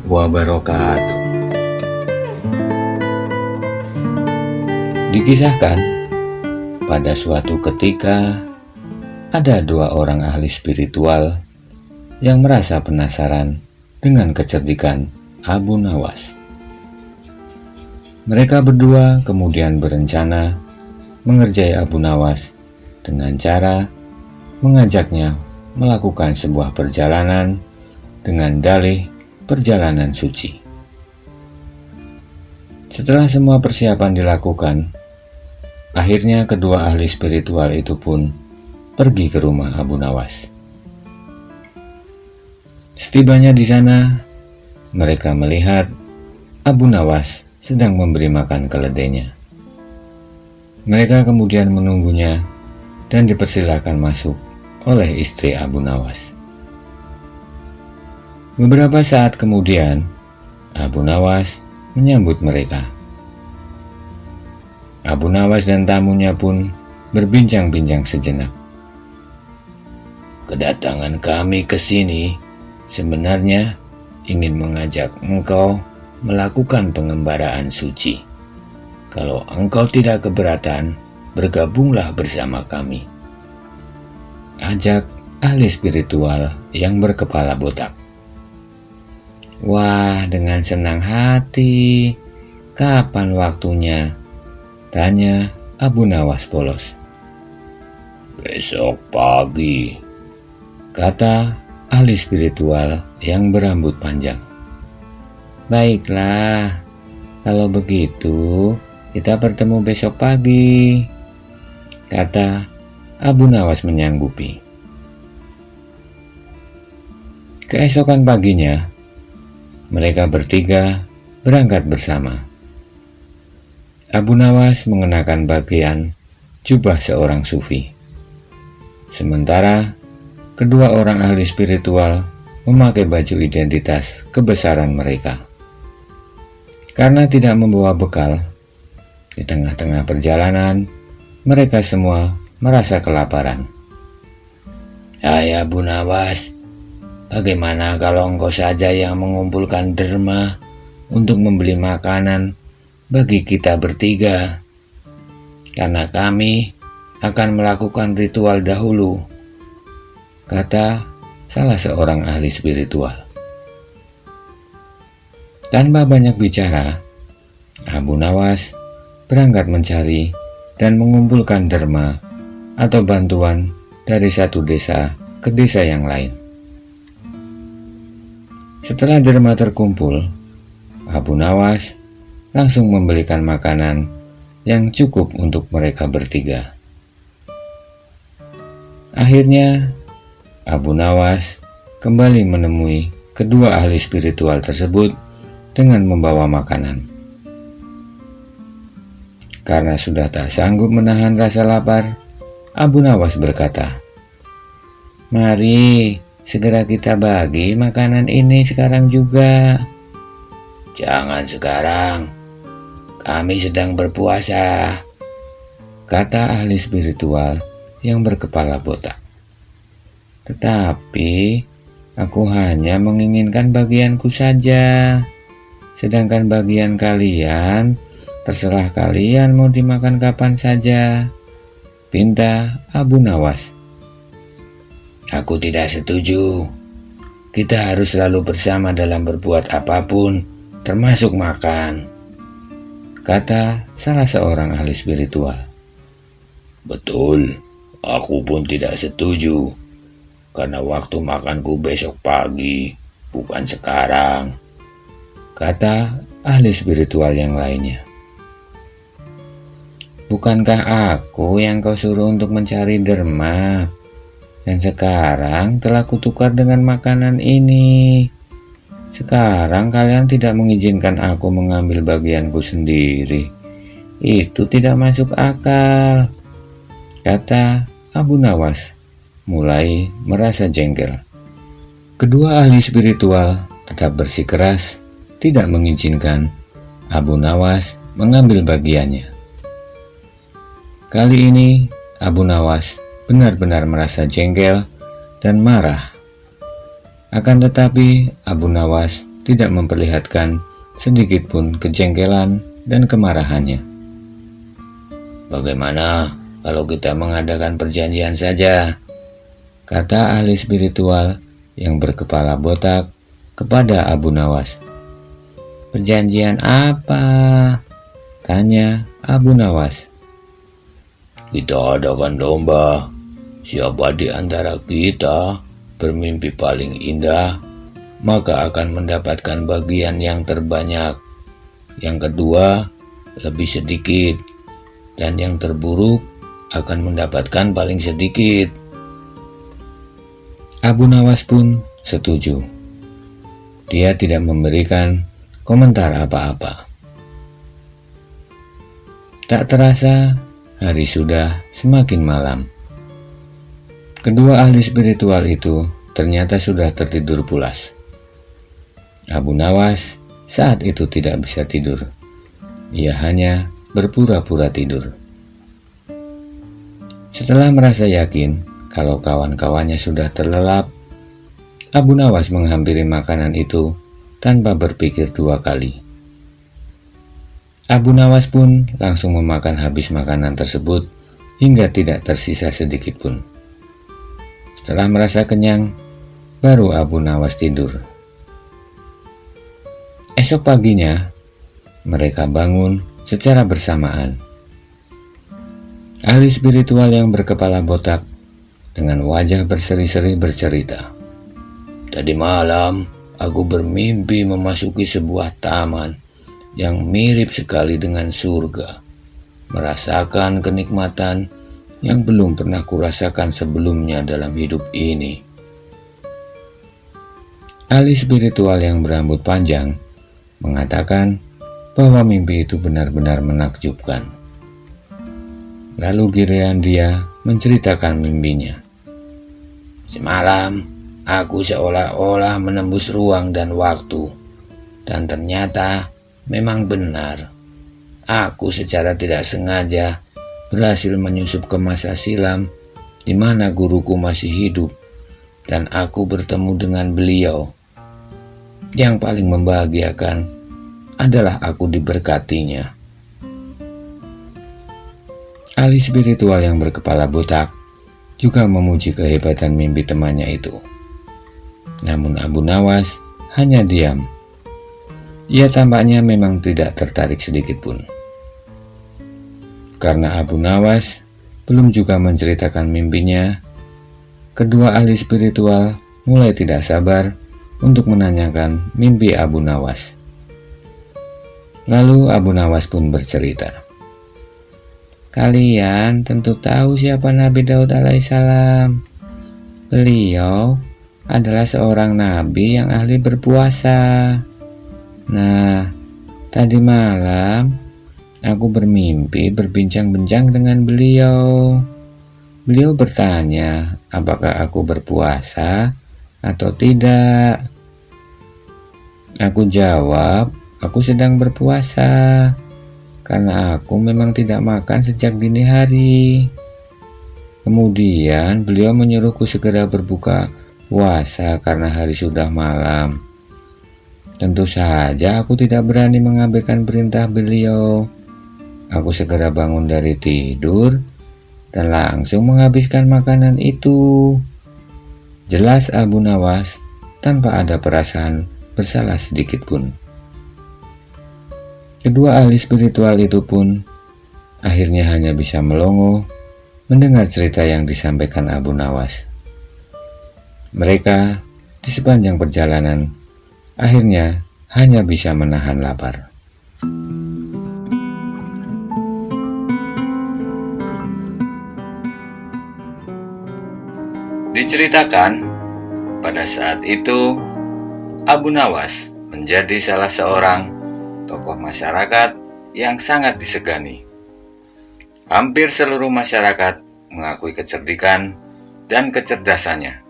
wabarakatuh. Dikisahkan, pada suatu ketika ada dua orang ahli spiritual yang merasa penasaran dengan kecerdikan Abu Nawas. Mereka berdua kemudian berencana mengerjai Abu Nawas dengan cara mengajaknya melakukan sebuah perjalanan dengan dalih perjalanan suci. Setelah semua persiapan dilakukan, akhirnya kedua ahli spiritual itu pun pergi ke rumah Abu Nawas. Setibanya di sana, mereka melihat Abu Nawas sedang memberi makan keledainya. Mereka kemudian menunggunya dan dipersilakan masuk oleh istri Abu Nawas. Beberapa saat kemudian, Abu Nawas menyambut mereka. Abu Nawas dan tamunya pun berbincang-bincang sejenak. Kedatangan kami ke sini sebenarnya ingin mengajak engkau melakukan pengembaraan suci. Kalau engkau tidak keberatan, bergabunglah bersama kami, ajak ahli spiritual yang berkepala botak. Wah, dengan senang hati. Kapan waktunya? Tanya Abu Nawas polos. Besok pagi, kata ahli spiritual yang berambut panjang. Baiklah, kalau begitu kita bertemu besok pagi, kata Abu Nawas menyanggupi. Keesokan paginya, mereka bertiga berangkat bersama. Abu Nawas mengenakan bagian jubah seorang sufi, sementara kedua orang ahli spiritual memakai baju identitas kebesaran mereka. Karena tidak membawa bekal, di tengah-tengah perjalanan mereka semua merasa kelaparan. Hai Abu Nawas, bagaimana kalau engkau saja yang mengumpulkan derma untuk membeli makanan bagi kita bertiga? Karena kami akan melakukan ritual dahulu, kata salah seorang ahli spiritual. Tanpa banyak bicara, Abu Nawas berangkat mencari dan mengumpulkan derma atau bantuan dari satu desa ke desa yang lain. Setelah derma terkumpul, Abu Nawas langsung membelikan makanan yang cukup untuk mereka bertiga. Akhirnya, Abu Nawas kembali menemui kedua ahli spiritual tersebut dengan membawa makanan. Karena sudah tak sanggup menahan rasa lapar, Abu Nawas berkata, "Mari segera kita bagi makanan ini sekarang juga." Jangan sekarang, kami sedang berpuasa, kata ahli spiritual yang berkepala botak. Tetapi aku hanya menginginkan bagianku saja, sedangkan bagian kalian terserah kalian mau dimakan kapan saja, pinta Abu Nawas. Aku tidak setuju. Kita harus selalu bersama dalam berbuat apapun, termasuk makan, kata salah seorang ahli spiritual. Betul, aku pun tidak setuju, karena waktu makanku besok pagi, bukan sekarang, kata ahli spiritual yang lainnya. Bukankah aku yang kau suruh untuk mencari derma? Dan sekarang telah kutukar dengan makanan ini. Sekarang kalian tidak mengizinkan aku mengambil bagianku sendiri. Itu tidak masuk akal, kata Abu Nawas mulai merasa jengkel. Kedua ahli spiritual tetap bersikeras tidak mengizinkan Abu Nawas mengambil bagiannya. Kali ini Abu Nawas benar-benar merasa jengkel dan marah. Akan tetapi Abu Nawas tidak memperlihatkan sedikit pun kejengkelan dan kemarahannya. Bagaimana kalau kita mengadakan perjanjian saja? Kata ahli spiritual yang berkepala botak kepada Abu Nawas. Perjanjian apa? Tanya Abu Nawas. Kita adakan lomba. Siapa di antara kita bermimpi paling indah, maka akan mendapatkan bagian yang terbanyak. Yang kedua, lebih sedikit. Dan yang terburuk akan mendapatkan paling sedikit. Abu Nawas pun setuju. Dia tidak memberikan komentar apa-apa. Tak terasa, hari sudah semakin malam. Kedua ahli spiritual itu ternyata sudah tertidur pulas. Abu Nawas saat itu tidak bisa tidur. Ia hanya berpura-pura tidur. Setelah merasa yakin kalau kawan-kawannya sudah terlelap, Abu Nawas menghampiri makanan itu tanpa berpikir dua kali. Abu Nawas pun langsung memakan habis makanan tersebut hingga tidak tersisa sedikit pun. Setelah merasa kenyang, baru Abu Nawas tidur. Esok paginya, mereka bangun secara bersamaan. Ahli spiritual yang berkepala botak dengan wajah berseri-seri bercerita. Tadi malam, aku bermimpi memasuki sebuah taman yang mirip sekali dengan surga. Merasakan kenikmatan yang belum pernah kurasakan sebelumnya dalam hidup ini. Ahli spiritual yang berambut panjang mengatakan bahwa mimpi itu benar-benar menakjubkan. Lalu giliran dia menceritakan mimpinya. Semalam, aku seolah-olah menembus ruang dan waktu. Dan ternyata memang benar. Aku secara tidak sengaja berhasil menyusup ke masa silam di mana guruku masih hidup. Dan aku bertemu dengan beliau. Yang paling membahagiakan adalah aku diberkatinya. Ahli spiritual yang berkepala botak juga memuji kehebatan mimpi temannya itu. Namun Abu Nawas hanya diam. Ia tampaknya memang tidak tertarik sedikit pun. Karena Abu Nawas belum juga menceritakan mimpinya, kedua ahli spiritual mulai tidak sabar untuk menanyakan mimpi Abu Nawas. Lalu Abu Nawas pun bercerita. Kalian tentu tahu siapa Nabi Daud alaihissalam. Beliau adalah seorang nabi yang ahli berpuasa. Nah, tadi malam aku bermimpi berbincang-bincang dengan beliau. Beliau bertanya apakah aku berpuasa atau tidak. Aku jawab, aku sedang berpuasa karena aku memang tidak makan sejak dini hari. Kemudian beliau menyuruhku segera berbuka puasa karena hari sudah malam. Tentu saja aku tidak berani mengabaikan perintah beliau. Aku segera bangun dari tidur dan langsung menghabiskan makanan itu. Jelas Abu Nawas tanpa ada perasaan bersalah sedikit pun. Kedua ahli spiritual itu pun akhirnya hanya bisa melongo mendengar cerita yang disampaikan Abu Nawas. Mereka di sepanjang perjalanan akhirnya hanya bisa menahan lapar. Diceritakan pada saat itu Abu Nawas menjadi salah seorang tokoh masyarakat yang sangat disegani. Hampir seluruh masyarakat mengakui kecerdikan dan kecerdasannya.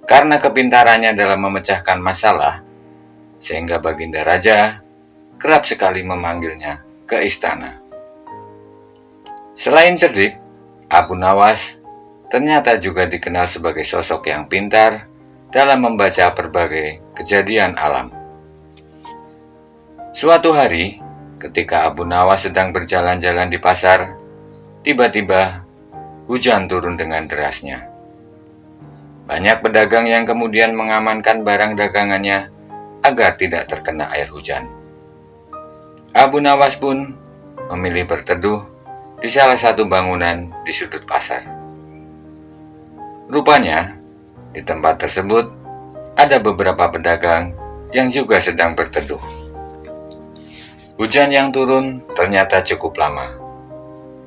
Karena kepintarannya dalam memecahkan masalah, sehingga Baginda Raja kerap sekali memanggilnya ke istana. Selain cerdik, Abu Nawas ternyata juga dikenal sebagai sosok yang pintar dalam membaca berbagai kejadian alam. Suatu hari, ketika Abu Nawas sedang berjalan-jalan di pasar, tiba-tiba hujan turun dengan derasnya. Banyak pedagang yang kemudian mengamankan barang dagangannya agar tidak terkena air hujan. Abu Nawas pun memilih berteduh di salah satu bangunan di sudut pasar. Rupanya, di tempat tersebut ada beberapa pedagang yang juga sedang berteduh. Hujan yang turun ternyata cukup lama.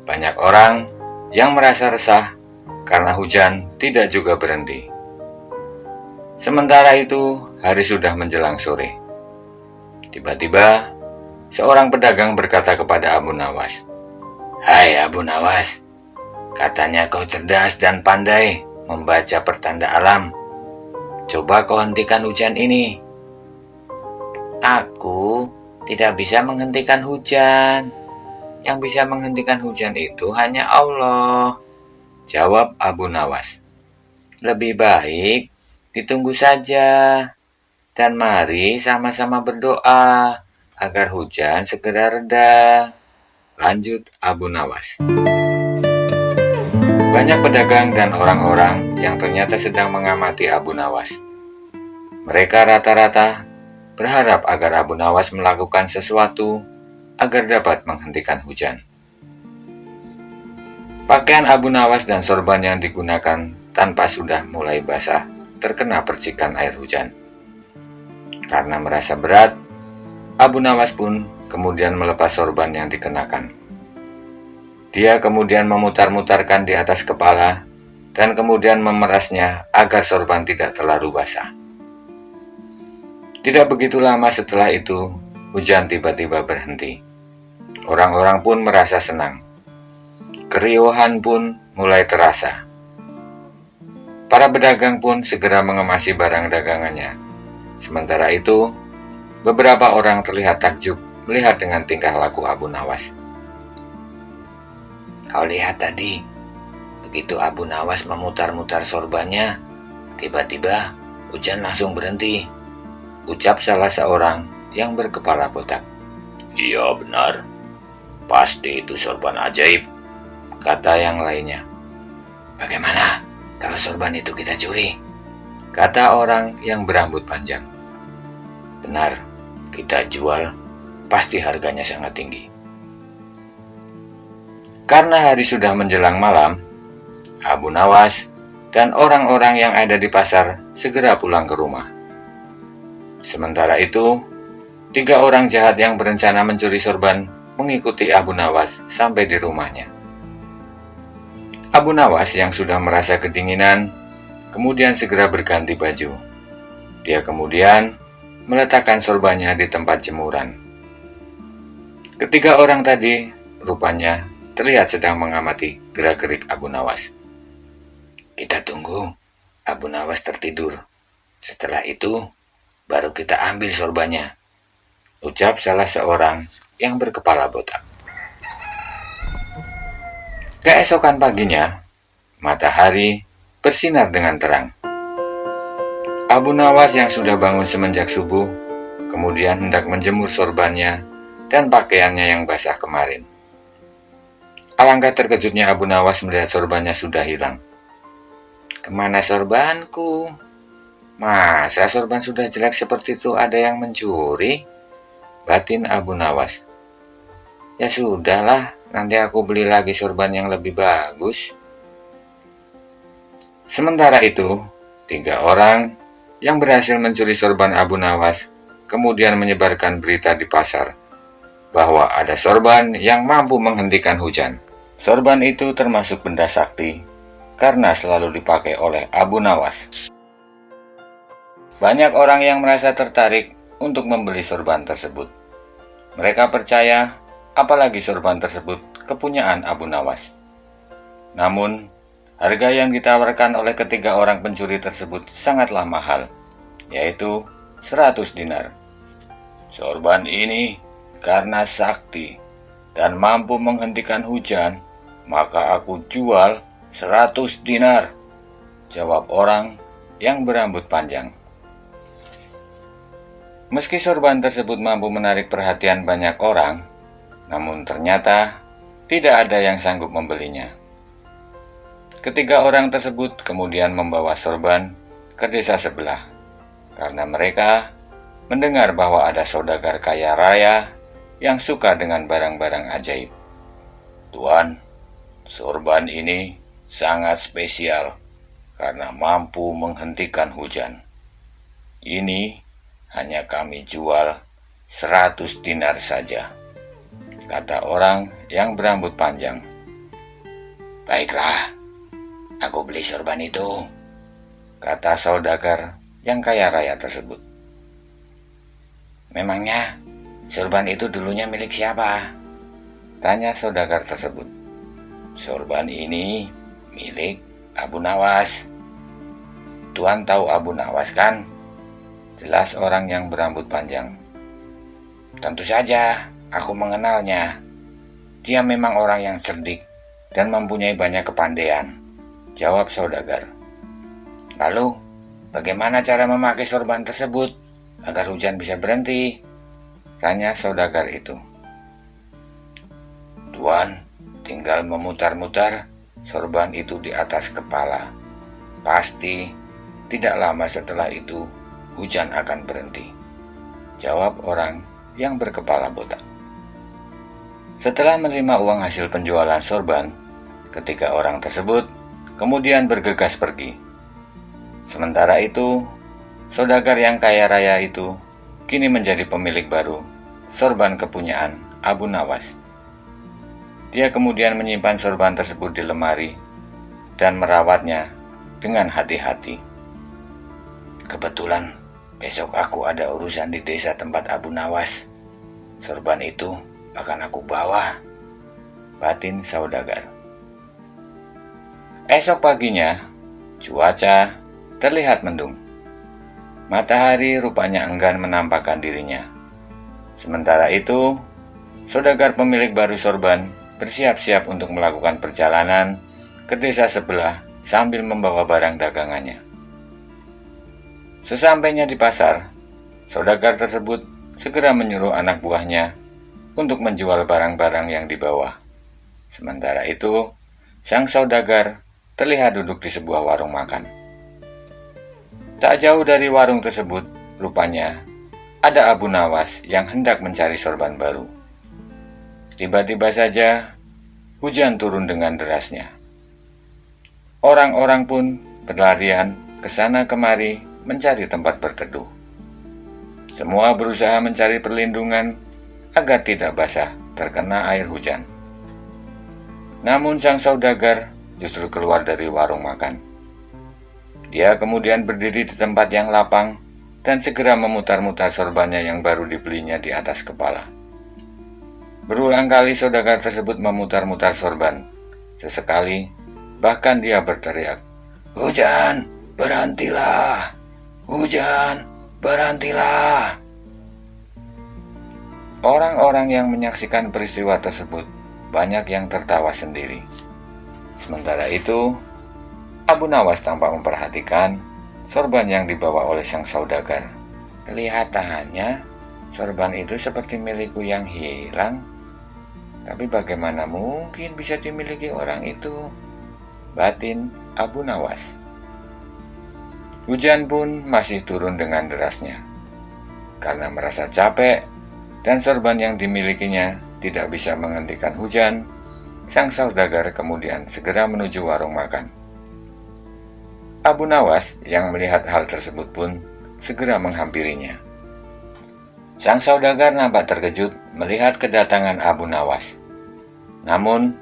Banyak orang yang merasa resah karena hujan tidak juga berhenti. Sementara itu, hari sudah menjelang sore. Tiba-tiba, seorang pedagang berkata kepada Abu Nawas, "Hai Abu Nawas, katanya kau cerdas dan pandai membaca pertanda alam. Coba kau hentikan hujan ini." "Aku tidak bisa menghentikan hujan. Yang bisa menghentikan hujan itu hanya Allah," jawab Abu Nawas. "Lebih baik ditunggu saja, dan mari sama-sama berdoa agar hujan segera reda," lanjut Abu Nawas. Banyak pedagang dan orang-orang yang ternyata sedang mengamati Abu Nawas. Mereka rata-rata berharap agar Abu Nawas melakukan sesuatu agar dapat menghentikan hujan. Pakaian Abu Nawas dan sorban yang digunakan tanpa sudah mulai basah terkena percikan air hujan. Karena merasa berat, Abu Nawas pun kemudian melepas sorban yang dikenakan. Dia kemudian memutar-mutarkan di atas kepala dan kemudian memerasnya agar sorban tidak terlalu basah. Tidak begitu lama setelah itu, hujan tiba-tiba berhenti. Orang-orang pun merasa senang. Keriuhan pun mulai terasa. Para pedagang pun segera mengemasi barang dagangannya. Sementara itu, beberapa orang terlihat takjub melihat dengan tingkah laku Abu Nawas. "Kau lihat tadi, begitu Abu Nawas memutar-mutar sorbannya, tiba-tiba hujan langsung berhenti," ucap salah seorang yang berkepala botak. "Iya benar, pasti itu sorban ajaib," kata yang lainnya. "Bagaimana kalau sorban itu kita curi?" kata orang yang berambut panjang. "Benar, kita jual, pasti harganya sangat tinggi." Karena hari sudah menjelang malam, Abu Nawas dan orang-orang yang ada di pasar segera pulang ke rumah. Sementara itu, 3 orang jahat yang berencana mencuri sorban mengikuti Abu Nawas sampai di rumahnya. Abu Nawas yang sudah merasa kedinginan, kemudian segera berganti baju. Dia kemudian meletakkan sorbannya di tempat jemuran. Ketiga orang tadi rupanya terlihat sedang mengamati gerak-gerik Abu Nawas. "Kita tunggu Abu Nawas tertidur. Setelah itu, baru kita ambil sorbannya," ucap salah seorang yang berkepala botak. Keesokan paginya, matahari bersinar dengan terang. Abu Nawas yang sudah bangun semenjak subuh, kemudian hendak menjemur sorbannya dan pakaiannya yang basah kemarin. Alangkah terkejutnya Abu Nawas melihat sorbannya sudah hilang. "Kemana sorbanku? Masa sorban sudah jelek seperti itu ada yang mencuri?" batin Abu Nawas. "Ya sudahlah, nanti aku beli lagi sorban yang lebih bagus." Sementara itu, 3 orang yang berhasil mencuri sorban Abu Nawas kemudian menyebarkan berita di pasar bahwa ada sorban yang mampu menghentikan hujan. Sorban itu termasuk benda sakti karena selalu dipakai oleh Abu Nawas. Banyak orang yang merasa tertarik untuk membeli sorban tersebut. Mereka percaya, apalagi sorban tersebut kepunyaan Abu Nawas. Namun, harga yang ditawarkan oleh ketiga orang pencuri tersebut sangatlah mahal, yaitu 100 dinar. "Sorban ini karena sakti dan mampu menghentikan hujan, maka aku jual 100 dinar, jawab orang yang berambut panjang. Meski sorban tersebut mampu menarik perhatian banyak orang, namun ternyata tidak ada yang sanggup membelinya. Ketiga orang tersebut kemudian membawa sorban ke desa sebelah, karena mereka mendengar bahwa ada saudagar kaya raya yang suka dengan barang-barang ajaib. Tuan, sorban ini sangat spesial karena mampu menghentikan hujan. Ini hanya kami jual 100 dinar saja, kata orang yang berambut panjang. Baiklah, aku beli sorban itu, kata saudagar yang kaya raya tersebut. Memangnya sorban itu dulunya milik siapa? Tanya saudagar tersebut. Sorban ini milik Abu Nawas. Tuan tahu Abu Nawas kan? Jelas orang yang berambut panjang. Tentu saja, aku mengenalnya. Dia memang orang yang cerdik dan mempunyai banyak kepandaian, jawab saudagar. Lalu, bagaimana cara memakai sorban tersebut agar hujan bisa berhenti? Tanya saudagar itu. Tuan, tinggal memutar-mutar sorban itu di atas kepala. Pasti tidak lama setelah itu hujan akan berhenti, jawab orang yang berkepala botak. Setelah menerima uang hasil penjualan sorban, ketiga orang tersebut kemudian bergegas pergi. Sementara itu, saudagar yang kaya raya itu kini menjadi pemilik baru sorban kepunyaan Abu Nawas. Dia kemudian menyimpan sorban tersebut di lemari dan merawatnya dengan hati-hati. Kebetulan besok aku ada urusan di desa tempat Abu Nawas. Sorban itu akan aku bawa, batin saudagar. Esok paginya, cuaca terlihat mendung. Matahari rupanya enggan menampakkan dirinya. Sementara itu, saudagar pemilik baru sorban bersiap-siap untuk melakukan perjalanan ke desa sebelah sambil membawa barang dagangannya. Sesampainya di pasar, saudagar tersebut segera menyuruh anak buahnya untuk menjual barang-barang yang dibawa. Sementara itu, sang saudagar terlihat duduk di sebuah warung makan. Tak jauh dari warung tersebut, rupanya ada Abu Nawas yang hendak mencari sorban baru. Tiba-tiba saja, hujan turun dengan derasnya. Orang-orang pun berlarian ke sana kemari mencari tempat berteduh. Semua berusaha mencari perlindungan agar tidak basah terkena air hujan. Namun sang saudagar justru keluar dari warung makan. Dia kemudian berdiri di tempat yang lapang dan segera memutar-mutar sorbannya yang baru dibelinya di atas kepala. Berulang kali saudagar tersebut memutar-mutar sorban. Sesekali, bahkan dia berteriak, "Hujan, berhentilah! Hujan, berhentilah!" Orang-orang yang menyaksikan peristiwa tersebut banyak yang tertawa sendiri. Sementara itu, Abu Nawas tampak memperhatikan sorban yang dibawa oleh sang saudagar. Kelihatannya, sorban itu seperti milikku yang hilang. Tapi bagaimana mungkin bisa dimiliki orang itu? Batin Abu Nawas. Hujan pun masih turun dengan derasnya. Karena merasa capek dan sorban yang dimilikinya tidak bisa menghentikan hujan, sang saudagar kemudian segera menuju warung makan. Abu Nawas yang melihat hal tersebut pun segera menghampirinya. Sang saudagar nampak terkejut melihat kedatangan Abu Nawas. Namun,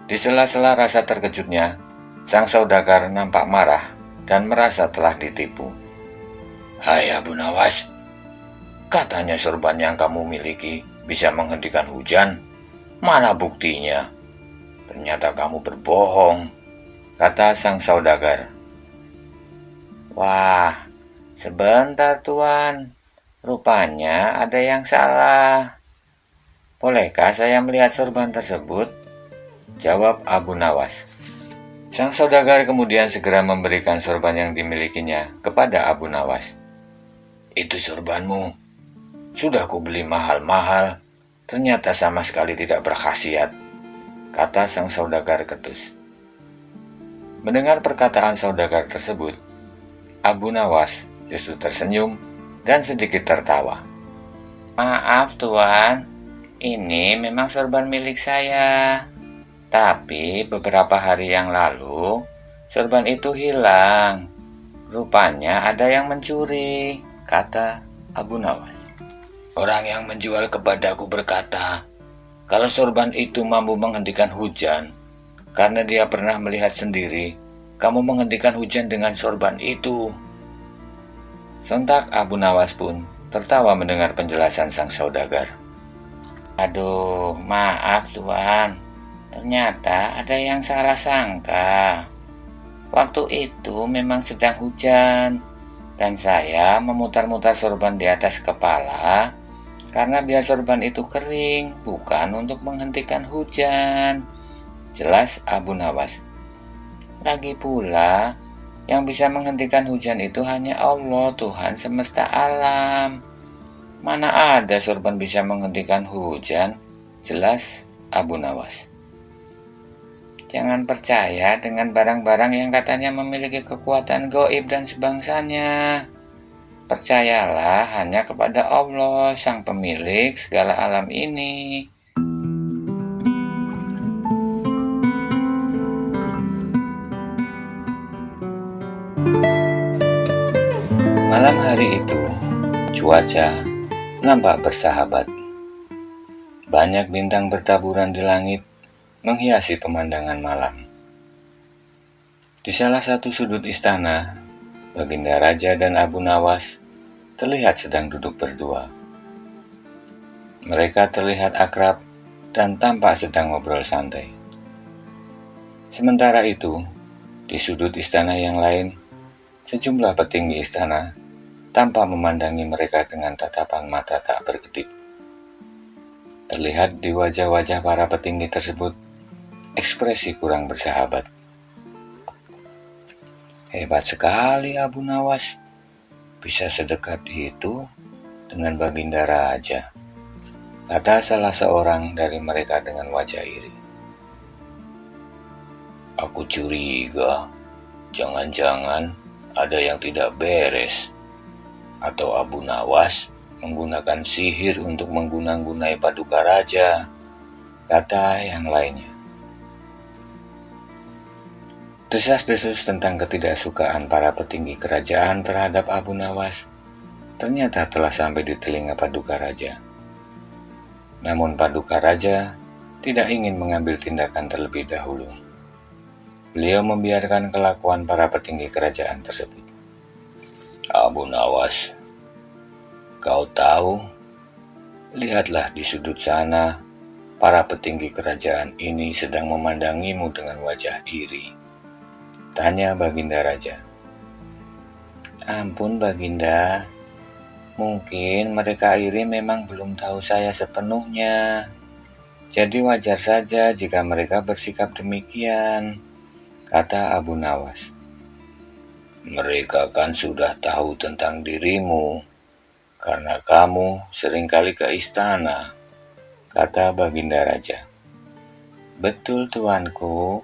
di sela-sela rasa terkejutnya, sang saudagar nampak marah dan merasa telah ditipu. "Hai Abu Nawas, katanya sorban yang kamu miliki bisa menghentikan hujan. Mana buktinya? Ternyata kamu berbohong," kata sang saudagar. "Wah, sebentar tuan. Rupanya ada yang salah. Bolehkah saya melihat sorban tersebut?" jawab Abu Nawas. Sang saudagar kemudian segera memberikan sorban yang dimilikinya kepada Abu Nawas. "Itu sorbanmu. Sudah kubeli mahal-mahal, ternyata sama sekali tidak berkhasiat, kata sang saudagar ketus. Mendengar perkataan saudagar tersebut, Abu Nawas justru tersenyum dan sedikit tertawa. Maaf tuan, ini memang sorban milik saya. Tapi beberapa hari yang lalu, sorban itu hilang. Rupanya ada yang mencuri, kata Abu Nawas. Orang yang menjual kepadaku berkata, kalau sorban itu mampu menghentikan hujan, karena dia pernah melihat sendiri, kamu menghentikan hujan dengan sorban itu. Sontak Abu Nawas pun tertawa mendengar penjelasan sang saudagar. Aduh, maaf tuan, ternyata ada yang salah sangka. Waktu itu memang sedang hujan, dan saya memutar-mutar sorban di atas kepala, karena biar sorban itu kering, bukan untuk menghentikan hujan, jelas Abu Nawas. Lagi pula, yang bisa menghentikan hujan itu hanya Allah, Tuhan semesta alam. Mana ada sorban bisa menghentikan hujan, jelas Abu Nawas. Jangan percaya dengan barang-barang yang katanya memiliki kekuatan gaib dan sebangsanya. Percayalah hanya kepada Allah, sang pemilik segala alam ini. Malam hari itu, cuaca nampak bersahabat. Banyak bintang bertaburan di langit, menghiasi pemandangan malam. Di salah satu sudut istana, Baginda Raja dan Abu Nawas terlihat sedang duduk berdua. Mereka terlihat akrab dan tampak sedang ngobrol santai. Sementara itu, di sudut istana yang lain, sejumlah petinggi istana tampak memandangi mereka dengan tatapan mata tak berkedip. Terlihat di wajah-wajah para petinggi tersebut ekspresi kurang bersahabat. Hebat sekali Abu Nawas, bisa sedekat itu dengan Baginda Raja, kata salah seorang dari mereka dengan wajah iri. Aku curiga, jangan-jangan ada yang tidak beres, atau Abu Nawas menggunakan sihir untuk mengguna-gunai paduka raja, kata yang lainnya. Desas-desus tentang ketidaksukaan para petinggi kerajaan terhadap Abu Nawas ternyata telah sampai di telinga paduka raja. Namun paduka raja tidak ingin mengambil tindakan terlebih dahulu. Beliau membiarkan kelakuan para petinggi kerajaan tersebut. Abu Nawas, kau tahu, lihatlah di sudut sana, para petinggi kerajaan ini sedang memandangimu dengan wajah iri, tanya Baginda Raja. Ampun Baginda, mungkin mereka iri memang belum tahu saya sepenuhnya. Jadi wajar saja jika mereka bersikap demikian, kata Abu Nawas. Mereka kan sudah tahu tentang dirimu, karena kamu seringkali ke istana, kata Baginda Raja. Betul tuanku,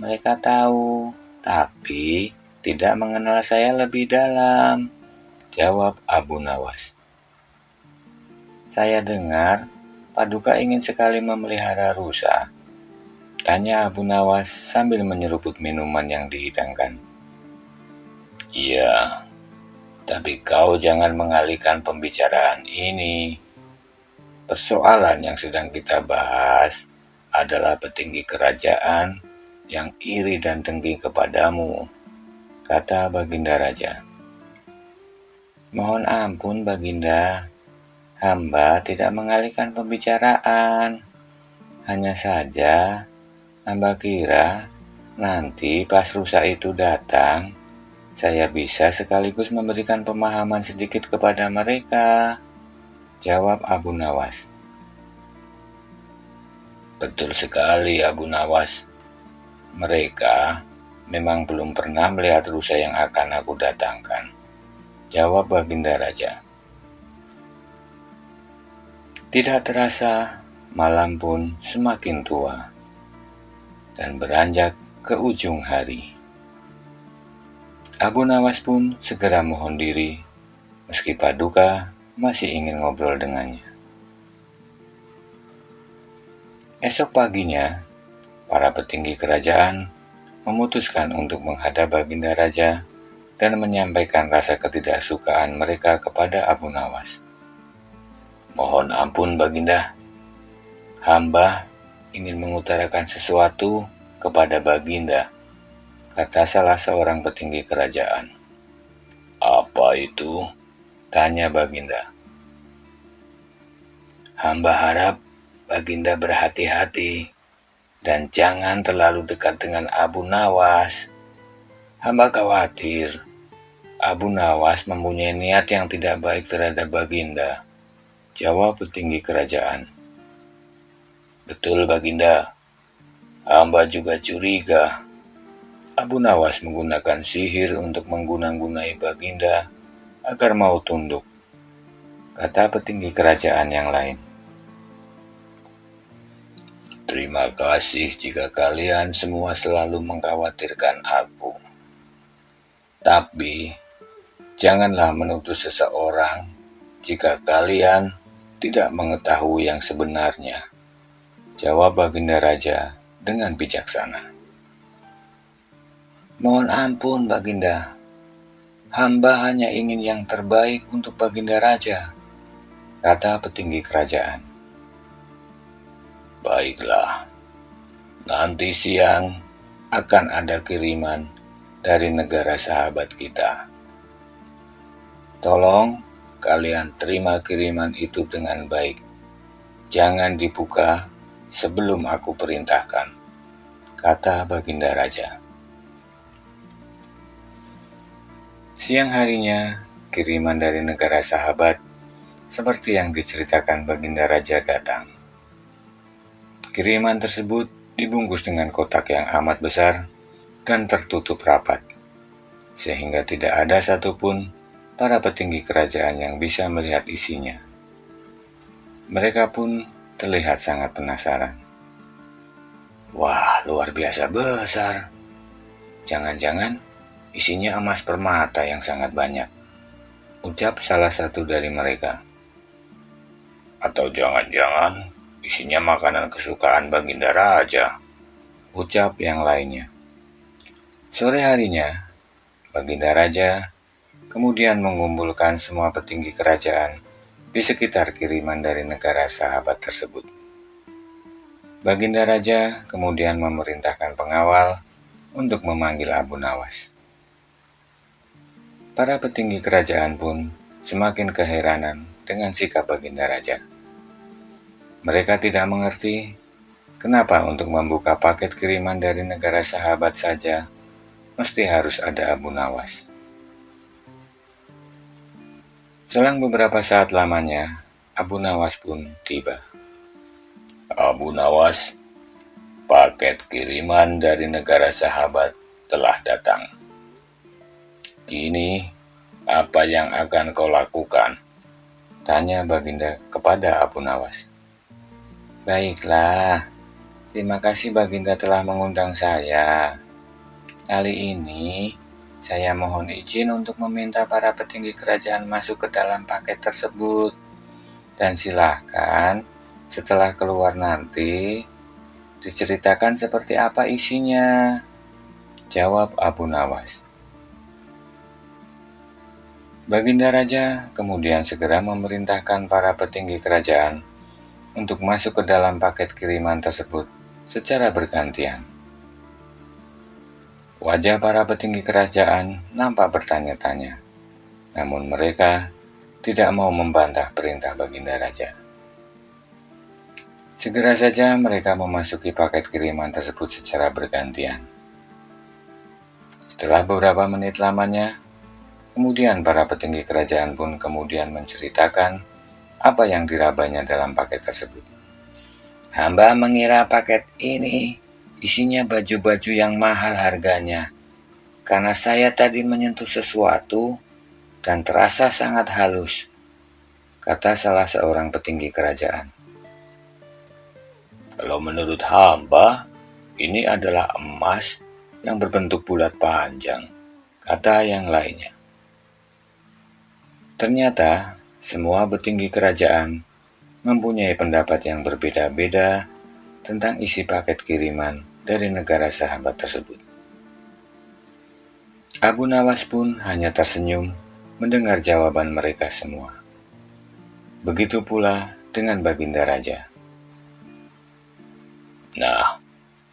mereka tahu. Tapi tidak mengenal saya lebih dalam, jawab Abu Nawas. Saya dengar paduka ingin sekali memelihara rusa, tanya Abu Nawas sambil menyeruput minuman yang dihidangkan. Iya, tapi kau jangan mengalihkan pembicaraan ini. Persoalan yang sedang kita bahas adalah petinggi kerajaan yang iri dan dengki kepadamu, kata Baginda Raja. Mohon ampun Baginda, hamba tidak mengalihkan pembicaraan. Hanya saja, hamba kira nanti pas rusa itu datang, saya bisa sekaligus memberikan pemahaman sedikit kepada mereka, jawab Abu Nawas. Betul sekali Abu Nawas. Mereka memang belum pernah melihat rusa yang akan aku datangkan, jawab Baginda Raja. Tidak terasa, malam pun semakin tua dan beranjak ke ujung hari. Abu Nawas pun segera mohon diri, meski Paduka masih ingin ngobrol dengannya. Esok paginya, para petinggi kerajaan memutuskan untuk menghadap Baginda Raja dan menyampaikan rasa ketidaksukaan mereka kepada Abu Nawas. Mohon ampun Baginda, hamba ingin mengutarakan sesuatu kepada Baginda, kata salah seorang petinggi kerajaan. Apa itu? Tanya Baginda. Hamba harap Baginda berhati-hati dan jangan terlalu dekat dengan Abu Nawas. Hamba khawatir Abu Nawas mempunyai niat yang tidak baik terhadap Baginda, jawab petinggi kerajaan. Betul Baginda, hamba juga curiga Abu Nawas menggunakan sihir untuk mengguna-gunai Baginda agar mau tunduk, kata petinggi kerajaan yang lain. Terima kasih jika kalian semua selalu mengkhawatirkan aku. Tapi, janganlah menuduh seseorang jika kalian tidak mengetahui yang sebenarnya, jawab Baginda Raja dengan bijaksana. Mohon ampun Baginda, hamba hanya ingin yang terbaik untuk Baginda Raja, kata petinggi kerajaan. Baiklah, nanti siang akan ada kiriman dari negara sahabat kita. Tolong kalian terima kiriman itu dengan baik. Jangan dibuka sebelum aku perintahkan, kata Baginda Raja. Siang harinya, kiriman dari negara sahabat seperti yang diceritakan Baginda Raja datang. Kiriman tersebut dibungkus dengan kotak yang amat besar dan tertutup rapat, sehingga tidak ada satupun para petinggi kerajaan yang bisa melihat isinya. Mereka pun terlihat sangat penasaran. Wah, luar biasa besar. Jangan-jangan isinya emas permata yang sangat banyak, ucap salah satu dari mereka. Atau jangan-jangan isinya makanan kesukaan Baginda Raja, ucap yang lainnya. Sore harinya, Baginda Raja kemudian mengumpulkan semua petinggi kerajaan di sekitar kiriman dari negara sahabat tersebut. Baginda Raja kemudian memerintahkan pengawal untuk memanggil Abu Nawas. Para petinggi kerajaan pun semakin keheranan dengan sikap Baginda Raja. Mereka tidak mengerti kenapa untuk membuka paket kiriman dari negara sahabat saja mesti harus ada Abu Nawas. Selang beberapa saat lamanya, Abu Nawas pun tiba. Abu Nawas, paket kiriman dari negara sahabat telah datang. Kini, apa yang akan kau lakukan? Tanya Baginda kepada Abu Nawas. Baiklah, terima kasih Baginda telah mengundang saya. Kali ini, saya mohon izin untuk meminta para petinggi kerajaan masuk ke dalam paket tersebut. Dan silakan, setelah keluar nanti, diceritakan seperti apa isinya, jawab Abu Nawas. Baginda Raja kemudian segera memerintahkan para petinggi kerajaan untuk masuk ke dalam paket kiriman tersebut secara bergantian. Wajah para petinggi kerajaan nampak bertanya-tanya, namun mereka tidak mau membantah perintah Baginda Raja. Segera saja mereka memasuki paket kiriman tersebut secara bergantian. Setelah beberapa menit lamanya, kemudian para petinggi kerajaan pun kemudian menceritakan apa yang dirabanya dalam paket tersebut. Hamba mengira paket ini isinya baju-baju yang mahal harganya, karena saya tadi menyentuh sesuatu dan terasa sangat halus. kata salah seorang petinggi kerajaan. Kalau menurut hamba, ini adalah emas yang berbentuk bulat panjang, kata yang lainnya. Ternyata semua petinggi kerajaan mempunyai pendapat yang berbeda-beda tentang isi paket kiriman dari negara sahabat tersebut. Abu Nawas pun hanya tersenyum mendengar jawaban mereka semua. Begitu pula dengan Baginda Raja. Nah,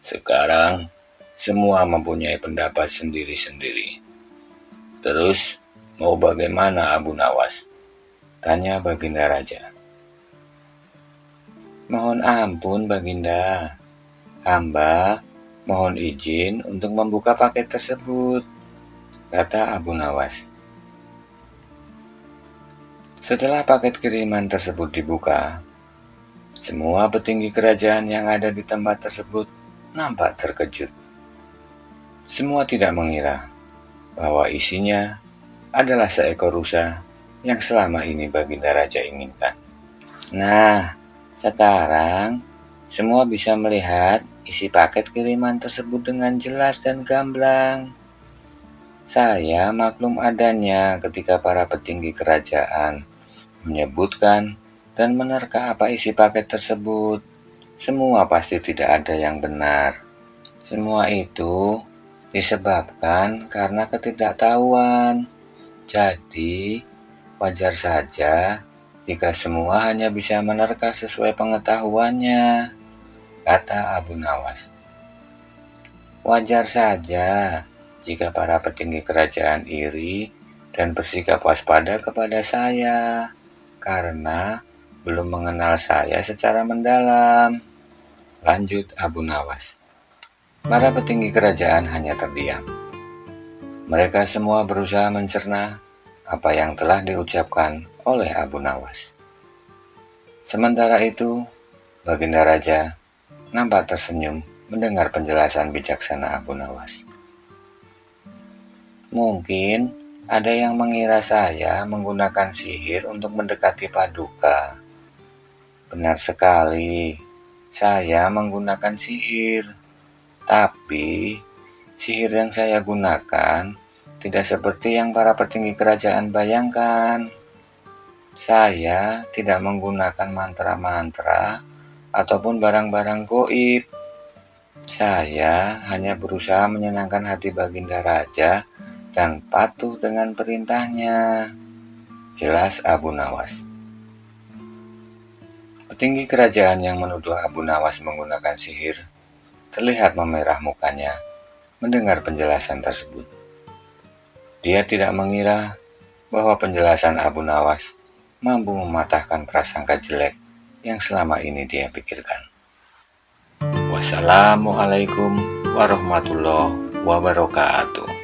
sekarang semua mempunyai pendapat sendiri-sendiri. Terus, mau bagaimana Abu Nawas? Tanya Baginda Raja. Mohon ampun Baginda, hamba mohon izin untuk membuka paket tersebut, kata Abu Nawas. Setelah paket kiriman tersebut dibuka, semua petinggi kerajaan yang ada di tempat tersebut nampak terkejut. Semua tidak mengira bahwa isinya adalah seekor rusa yang selama ini Baginda Raja inginkan. Nah, sekarang semua bisa melihat isi paket kiriman tersebut dengan jelas dan gamblang. Saya maklum adanya ketika para petinggi kerajaan menyebutkan dan menerka apa isi paket tersebut. Semua pasti tidak ada yang benar. Semua itu disebabkan karena ketidaktahuan. Jadi, wajar saja jika semua hanya bisa menerka sesuai pengetahuannya, kata Abu Nawas. Wajar saja jika para petinggi kerajaan iri dan bersikap waspada kepada saya, karena belum mengenal saya secara mendalam, lanjut Abu Nawas. Para petinggi kerajaan hanya terdiam. Mereka semua berusaha mencerna apa yang telah diucapkan oleh Abu Nawas. Sementara itu, Baginda Raja nampak tersenyum mendengar penjelasan bijaksana Abu Nawas. Mungkin ada yang mengira saya menggunakan sihir untuk mendekati Paduka. Benar sekali, saya menggunakan sihir. Tapi, sihir yang saya gunakan tidak seperti yang para petinggi kerajaan bayangkan. Saya tidak menggunakan mantra-mantra ataupun barang-barang goib. Saya hanya berusaha menyenangkan hati Baginda Raja dan patuh dengan perintahnya, jelas Abu Nawas. Petinggi kerajaan yang menuduh Abu Nawas menggunakan sihir terlihat memerah mukanya mendengar penjelasan tersebut. Dia tidak mengira bahwa penjelasan Abu Nawas mampu mematahkan prasangka jelek yang selama ini dia pikirkan. Wassalamualaikum warahmatullahi wabarakatuh.